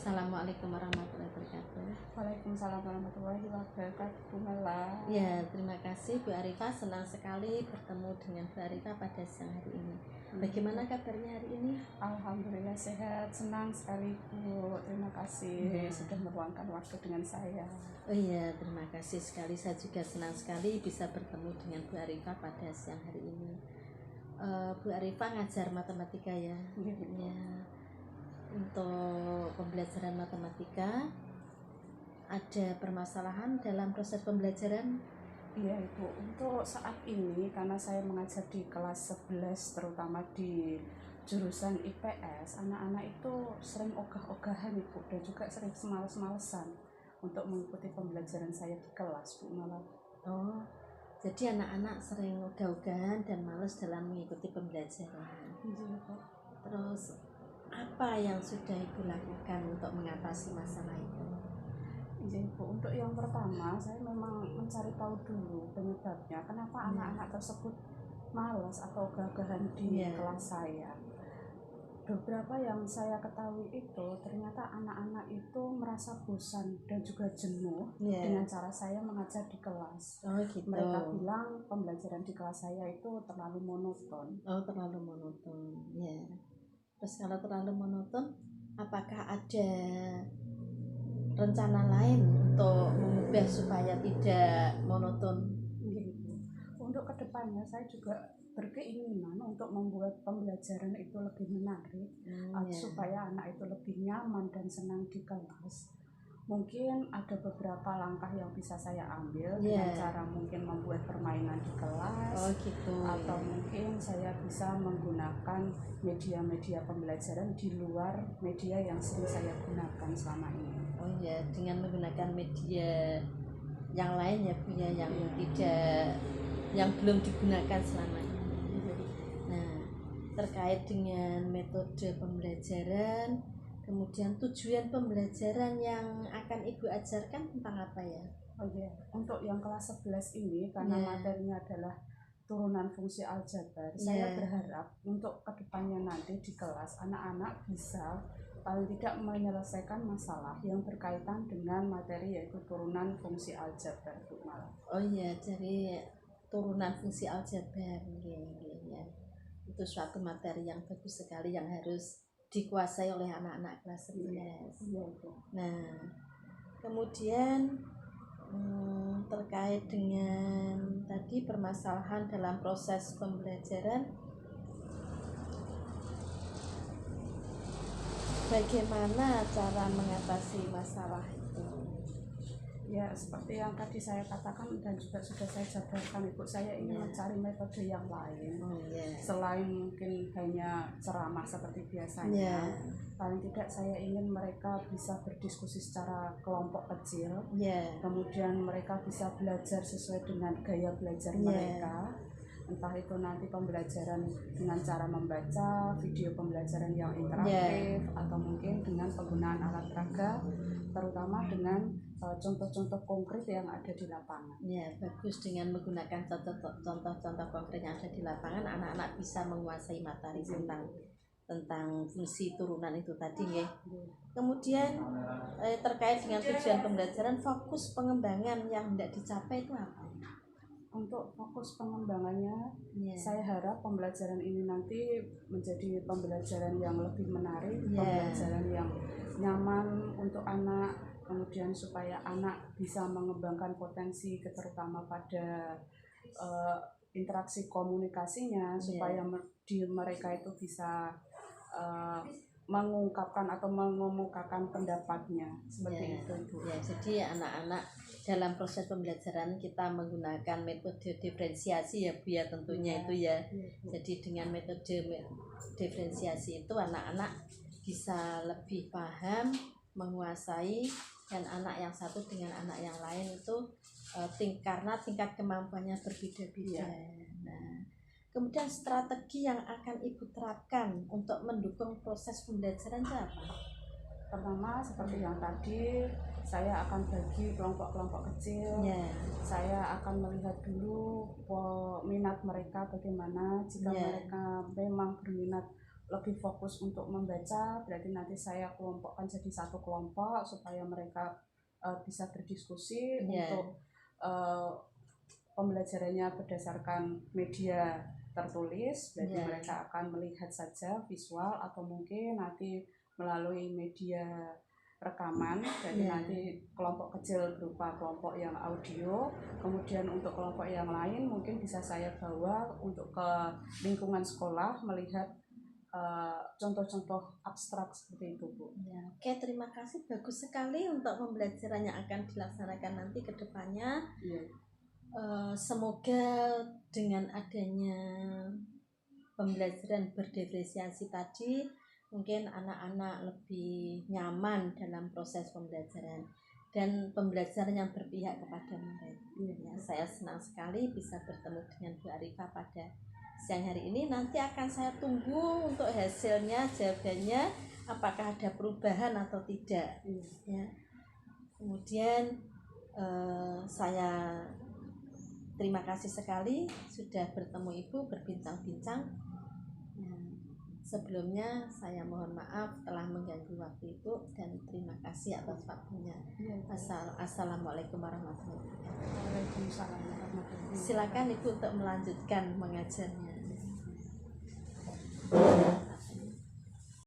Assalamualaikum warahmatullahi wabarakatuh. Waalaikumsalam warahmatullahi wabarakatuh. Bu Mela. Ya, terima kasih Bu Arifah. Senang sekali bertemu dengan Bu Arifah pada siang hari ini. Bagaimana kabarnya hari ini? Alhamdulillah sehat, senang sekali Bu. Terima kasih sudah meluangkan waktu dengan saya. Oh iya, terima kasih sekali. Saya juga senang sekali bisa bertemu dengan Bu Arifah pada siang hari ini. Bu Arifah ngajar matematika ya. Ya. Untuk pembelajaran matematika ada permasalahan dalam proses pembelajaran? Iya Ibu, untuk saat ini karena saya mengajar di kelas 11 terutama di jurusan IPS, anak-anak itu sering ogah-ogahan Ibu dan juga sering semales-malesan untuk mengikuti pembelajaran saya di kelas Bu Mela. Oh, jadi anak-anak sering ogah-ogahan dan males dalam mengikuti pembelajaran. Iya Bu. Terus apa yang sudah Ibu lakukan untuk mengatasi masalah itu? Iya Bu, untuk yang pertama saya memang mencari tahu dulu penyebabnya kenapa anak-anak tersebut malas atau ogah-ogahan di kelas saya. Beberapa yang saya ketahui itu ternyata anak-anak itu merasa bosan dan juga jenuh dengan cara saya mengajar di kelas. Oh gitu. Mereka bilang pembelajaran di kelas saya itu terlalu monoton. Oh, terlalu monoton. Ya. Terus kalau terlalu monoton, apakah ada rencana lain untuk mengubah supaya tidak monoton? Gitu. Untuk kedepannya saya juga berkeinginan untuk membuat pembelajaran itu lebih menarik supaya anak itu lebih nyaman dan senang di kelas. Mungkin ada beberapa langkah yang bisa saya ambil dengan cara mungkin membuat permainan di kelas, atau mungkin saya bisa menggunakan media-media pembelajaran di luar media yang sering saya gunakan selama ini. Oh ya, dengan menggunakan media yang lain ya Bu ya, yang belum digunakan selama ini. Nah, terkait dengan metode pembelajaran, kemudian tujuan pembelajaran yang akan Ibu ajarkan tentang apa ya? Oh iya, untuk yang kelas 11 ini karena materinya adalah turunan fungsi aljabar, saya berharap untuk kedepannya nanti di kelas anak-anak bisa paling tidak menyelesaikan masalah yang berkaitan dengan materi yaitu turunan fungsi aljabar. Oh iya, jadi turunan fungsi aljabar ya. Itu suatu materi yang bagus sekali yang harus dikuasai oleh anak-anak kelas 11. Nah, kemudian terkait dengan tadi permasalahan dalam proses pembelajaran, bagaimana cara mengatasi masalah itu? Ya, seperti yang tadi saya katakan dan juga sudah saya jabarkan Ibu, saya ingin mencari metode yang lain selain mungkin hanya ceramah seperti biasanya. Paling tidak saya ingin mereka bisa berdiskusi secara kelompok kecil, kemudian mereka bisa belajar sesuai dengan gaya belajar mereka, entah itu nanti pembelajaran dengan cara membaca, video pembelajaran yang interaktif, atau mungkin dengan penggunaan alat peraga, terutama dengan contoh-contoh konkret yang ada di lapangan. Ya, bagus, dengan menggunakan contoh-contoh konkret yang ada di lapangan, anak-anak bisa menguasai materi tentang fungsi turunan itu tadi ya. Kemudian terkait dengan tujuan pembelajaran, fokus pengembangan yang hendak dicapai itu apa? Untuk fokus pengembangannya, saya harap pembelajaran ini nanti menjadi pembelajaran yang lebih menarik, pembelajaran yang nyaman untuk anak, kemudian supaya anak bisa mengembangkan potensi terutama pada interaksi komunikasinya, supaya mereka itu bisa mengungkapkan atau mengemukakan pendapatnya seperti itu. Ya, jadi anak-anak dalam proses pembelajaran kita menggunakan metode diferensiasi ya Bu ya, tentunya itu ya. Jadi dengan metode diferensiasi itu anak-anak bisa lebih paham, menguasai, dan anak yang satu dengan anak yang lain itu karena tingkat kemampuannya berbeda-beda. Nah, kemudian strategi yang akan Ibu terapkan untuk mendukung proses pembelajaran itu apa? Pertama, seperti yang tadi, saya akan bagi kelompok-kelompok kecil. Saya akan melihat dulu minat mereka bagaimana. Jika mereka memang berminat lebih fokus untuk membaca, berarti nanti saya kelompokkan jadi satu kelompok supaya mereka bisa berdiskusi untuk pembelajarannya berdasarkan media tertulis, berarti mereka akan melihat saja visual atau mungkin nanti melalui media rekaman, jadi nanti kelompok kecil berupa kelompok yang audio, kemudian untuk kelompok yang lain mungkin bisa saya bawa untuk ke lingkungan sekolah melihat contoh-contoh abstrak seperti itu, Bu. Ya, oke, terima kasih, bagus sekali untuk pembelajaran yang akan dilaksanakan nanti ke depannya. Semoga dengan adanya pembelajaran berdiferensiasi tadi, mungkin anak-anak lebih nyaman dalam proses pembelajaran dan pembelajaran yang berpihak kepada mereka. Ya, saya senang sekali bisa bertemu dengan Bu Arifah pada siang hari ini. Nanti akan saya tunggu untuk hasilnya, jawabannya apakah ada perubahan atau tidak. Ya. Kemudian saya terima kasih sekali sudah bertemu Ibu, berbincang-bincang. Sebelumnya saya mohon maaf telah mengganggu waktu Ibu dan terima kasih atas waktunya. Assalamualaikum warahmatullahi wabarakatuh. Waalaikumsalam warahmatullahi wabarakatuh. Silakan Ibu untuk melanjutkan mengajarnya.